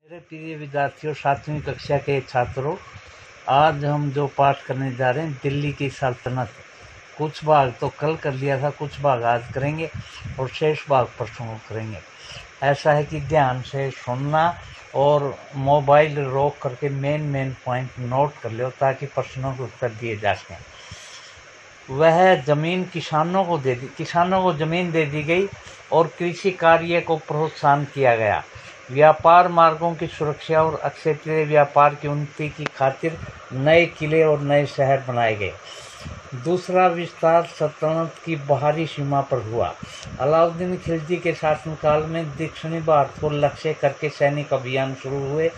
मेरे प्रिय विद्यार्थियों, 7वीं कक्षा के छात्रों, आज हम जो पाठ करने जा रहे हैं दिल्ली की सल्तनत। कुछ भाग तो कल कर लिया था, कुछ भाग आज करेंगे और शेष भाग परसों करेंगे। ऐसा है कि ध्यान से सुनना और मोबाइल रोक करके मेन पॉइंट नोट कर लो ताकि प्रश्नों के उत्तर दिए जा सकें। वह जमीन किसानों को जमीन दे दी गई और कृषि कार्य को प्रोत्साहन किया गया। व्यापार मार्गों की सुरक्षा और क्षेत्रीय व्यापार की उन्नति की खातिर नए किले और नए शहर बनाए गए। दूसरा विस्तार सल्तनत की बाहरी सीमा पर हुआ। अलाउद्दीन खिलजी के शासनकाल में दक्षिणी भारत को लक्ष्य करके सैनिक अभियान शुरू हुए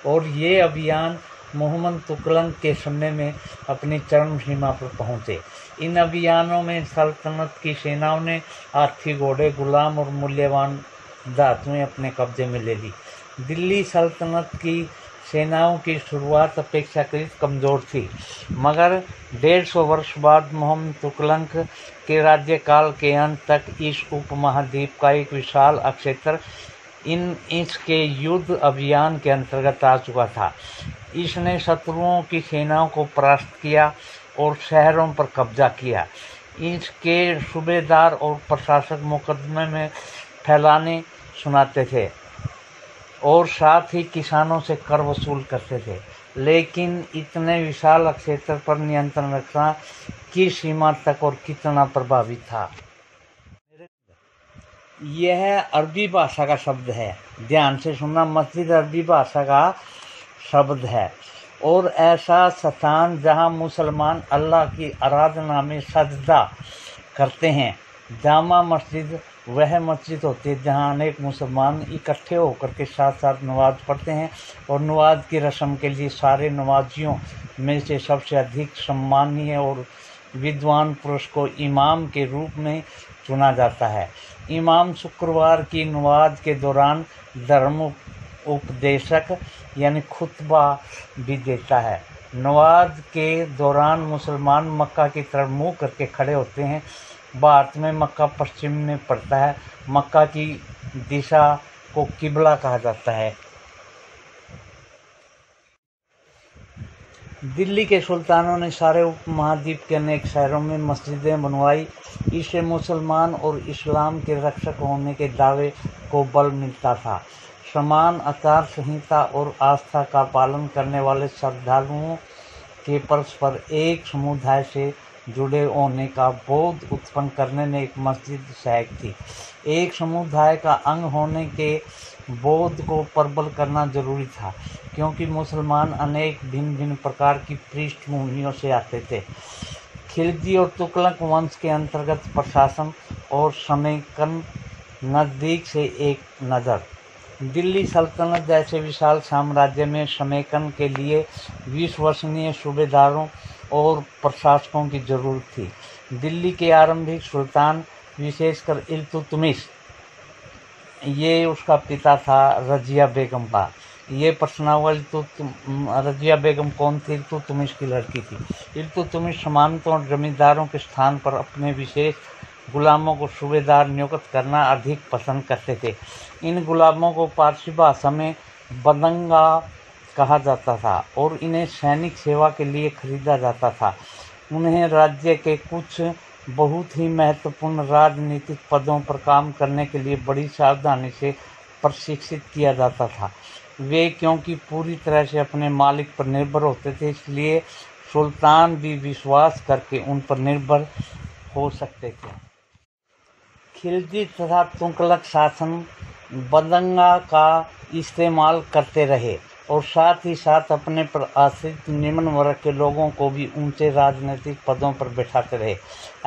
और ये अभियान मोहम्मद तुगलक के समय में अपनी चरम सीमा पर पहुंचे। इन अभियानों में सल्तनत की सेनाओं ने हाथी, घोड़े, गुलाम और मूल्यवान धातुएं अपने कब्जे में ले ली। दिल्ली सल्तनत की सेनाओं की शुरुआत अपेक्षाकृत कमज़ोर थी, मगर 150 वर्ष बाद मोहम्मद तुगलक के राज्यकाल के अंत तक इस उपमहाद्वीप का एक विशाल क्षेत्र इसके युद्ध अभियान के अंतर्गत आ चुका था। इसने शत्रुओं की सेनाओं को परास्त किया और शहरों पर कब्जा किया। इसके सूबेदार और प्रशासक मुकदमे में फैलाने सुनाते थे और साथ ही किसानों से कर वसूल करते थे, लेकिन इतने विशाल क्षेत्र पर नियंत्रण रखना किस सीमा तक और कितना प्रभावी था। यह अरबी भाषा का शब्द है, ध्यान से सुनना। मस्जिद अरबी भाषा का शब्द है और ऐसा स्थान जहां मुसलमान अल्लाह की आराधना में सजदा करते हैं। जामा मस्जिद वह मस्जिद होती है जहां अनेक मुसलमान इकट्ठे होकर के साथ साथ नमाज पढ़ते हैं और नमाज की रस्म के लिए सारे नमाजियों में से सबसे अधिक सम्मानीय और विद्वान पुरुष को इमाम के रूप में चुना जाता है। इमाम शुक्रवार की नमाज के दौरान धर्म उपदेशक यानी खुतबा भी देता है। नमाज के दौरान मुसलमान मक्का की तरफ मुँह करके खड़े होते हैं। भारत में मक्का पश्चिम में पड़ता है। मक्का की दिशा को किबला कहा जाता है। दिल्ली के सुल्तानों ने सारे उपमहाद्वीप के अनेक शहरों में मस्जिदें बनवाई। इससे मुसलमान और इस्लाम के रक्षक होने के दावे को बल मिलता था। समान आचार संहिता और आस्था का पालन करने वाले श्रद्धालुओं के परस्पर एक समुदाय से जुड़े होने का बोध उत्पन्न करने में एक मस्जिद सहायक थी। एक समुदाय का अंग होने के बोध को प्रबल करना जरूरी था, क्योंकि मुसलमान अनेक भिन्न प्रकार की पृष्ठभूमियों से आते थे। खिलजी और तुगलक वंश के अंतर्गत प्रशासन और समेकन नज़दीक से एक नज़र। दिल्ली सल्तनत जैसे विशाल साम्राज्य में समेकन के लिए विश्वसनीय सूबेदारों और प्रशासकों की जरूरत थी। दिल्ली के आरंभिक सुल्तान, विशेषकर इल्तुतमिश, ये उसका पिता था रजिया बेगम का। ये प्रश्नावली रजिया बेगम कौन थी? इल्तुतमिश की लड़की थी। इल्तुतमिश सामंतों और जमींदारों के स्थान पर अपने विशेष गुलामों को सूबेदार नियुक्त करना अधिक पसंद करते थे। इन गुलामों को पारसी भाषा में बदंगा कहा जाता था और इन्हें सैनिक सेवा के लिए खरीदा जाता था। उन्हें राज्य के कुछ बहुत ही महत्वपूर्ण राजनीतिक पदों पर काम करने के लिए बड़ी सावधानी से प्रशिक्षित किया जाता था। वे क्योंकि पूरी तरह से अपने मालिक पर निर्भर होते थे, इसलिए सुल्तान भी विश्वास करके उन पर निर्भर हो सकते थे। खिलजी तथा तुगलक शासन बदंगा का इस्तेमाल करते रहे और साथ ही साथ अपने पर आश्रित निम्न वर्ग के लोगों को भी ऊंचे राजनीतिक पदों पर बैठाते रहे।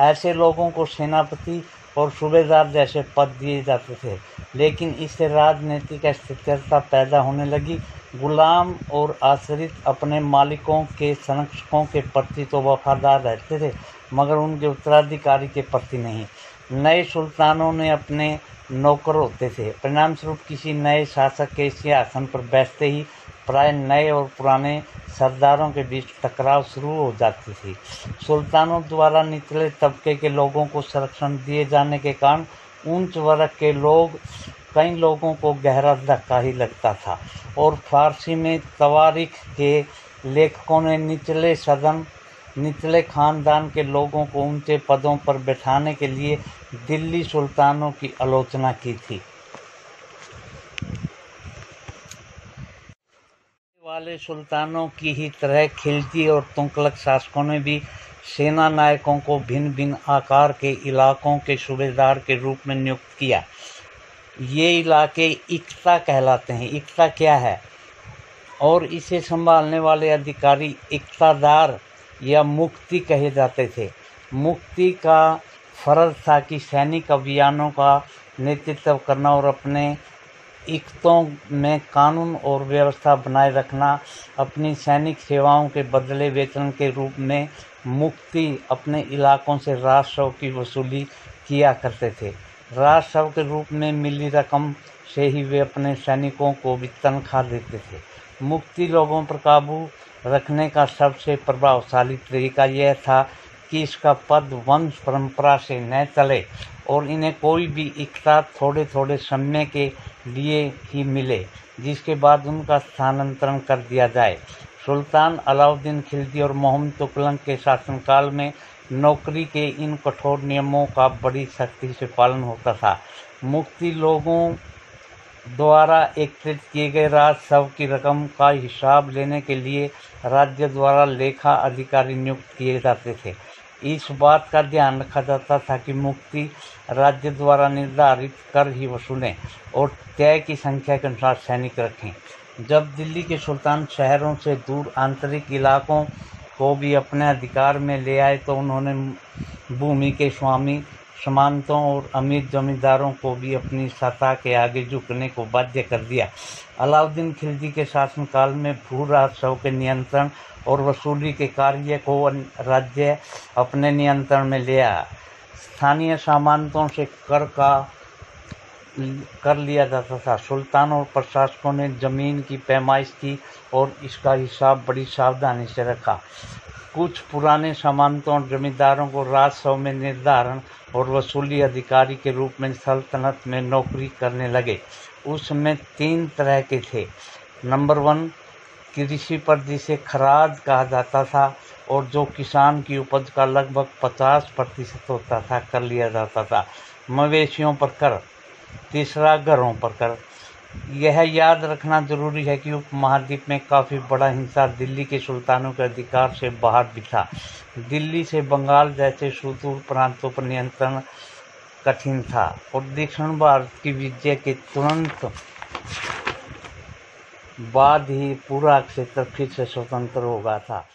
ऐसे लोगों को सेनापति और सूबेदार जैसे पद दिए जाते थे, लेकिन इससे राजनीतिक अस्थिरता पैदा होने लगी। गुलाम और आश्रित अपने मालिकों के संरक्षकों के प्रति तो वफादार रहते थे, मगर उनके उत्तराधिकारी के प्रति नहीं। नए सुल्तानों ने अपने नौकर होते थे। परिणाम स्वरूप किसी नए शासक के सिंहासन पर बैठते ही प्राय नए और पुराने सरदारों के बीच टकराव शुरू हो जाती थी। सुल्तानों द्वारा निचले तबके के लोगों को संरक्षण दिए जाने के कारण उच्च वर्ग के लोग कई लोगों को गहरा धक्का ही लगता था। और फारसी में तवारीख के लेखकों ने निचले खानदान के लोगों को ऊंचे पदों पर बैठाने के लिए दिल्ली सुल्तानों की आलोचना की थी। वाले सुल्तानों की ही तरह खिलजी और तुगलक शासकों ने भी सेना नायकों को भिन्न भिन्न आकार के इलाकों के सूबेदार के रूप में नियुक्त किया। ये इलाके इक्ता कहलाते हैं। इक्ता क्या है? और इसे संभालने वाले अधिकारी इक्तादार या मुफ्ती कहे जाते थे। मुफ्ती का फर्ज था कि सैनिक अभियानों का नेतृत्व करना और अपने इक्तों में कानून और व्यवस्था बनाए रखना। अपनी सैनिक सेवाओं के बदले वेतन के रूप में मुफ्ती अपने इलाकों से राजस्व की वसूली किया करते थे। राजस्व के रूप में मिली रकम से ही वे अपने सैनिकों को भी तनख्वाह देते थे। मुफ्ती लोगों पर काबू रखने का सबसे प्रभावशाली तरीका यह था कि इसका पद वंश परंपरा से न चले और इन्हें कोई भी इक्ता थोड़े थोड़े समय के लिए ही मिले, जिसके बाद उनका स्थानांतरण कर दिया जाए। सुल्तान अलाउद्दीन खिलजी और मोहम्मद तुगलक के शासनकाल में नौकरी के इन कठोर नियमों का बड़ी सख्ती से पालन होता था। मुफ्ती लोगों द्वारा एकत्रित किए गए राजस्व की रकम का हिसाब लेने के लिए राज्य द्वारा लेखा अधिकारी नियुक्त किए जाते थे। इस बात का ध्यान रखा जाता था कि मुफ्ती राज्य द्वारा निर्धारित कर ही वसूलें और तय की संख्या के अनुसार सैनिक रखें। जब दिल्ली के सुल्तान शहरों से दूर आंतरिक इलाकों को भी अपने अधिकार में ले आए तो उन्होंने भूमि के स्वामी सामंतों और अमीर जमींदारों को भी अपनी सत्ता के आगे झुकने को बाध्य कर दिया। अलाउद्दीन खिलजी के शासनकाल में भू राजस्व के नियंत्रण और वसूली के कार्य को राज्य अपने नियंत्रण में ले आया। स्थानीय सामंतों से कर लिया जाता था। सुल्तान और प्रशासकों ने जमीन की पैमाइश की और इसका हिसाब बड़ी सावधानी से रखा। कुछ पुराने सामंतों और जमींदारों को राजस्व में निर्धारण और वसूली अधिकारी के रूप में सल्तनत में नौकरी करने लगे। उस समय 3 तरह के थे। नंबर 1 कृषि पर, जिसे खराज कहा जाता था और जो किसान की उपज का लगभग 50% होता था, कर लिया जाता था। मवेशियों पर कर। तीसरा घरों पर कर। यह याद रखना जरूरी है कि उपमहाद्वीप में काफ़ी बड़ा हिस्सा दिल्ली के सुल्तानों के अधिकार से बाहर भी था। दिल्ली से बंगाल जैसे सुदूर प्रांतों पर नियंत्रण कठिन था और दक्षिण भारत की विजय के तुरंत बाद ही पूरा क्षेत्र फिर से स्वतंत्र हो गया था।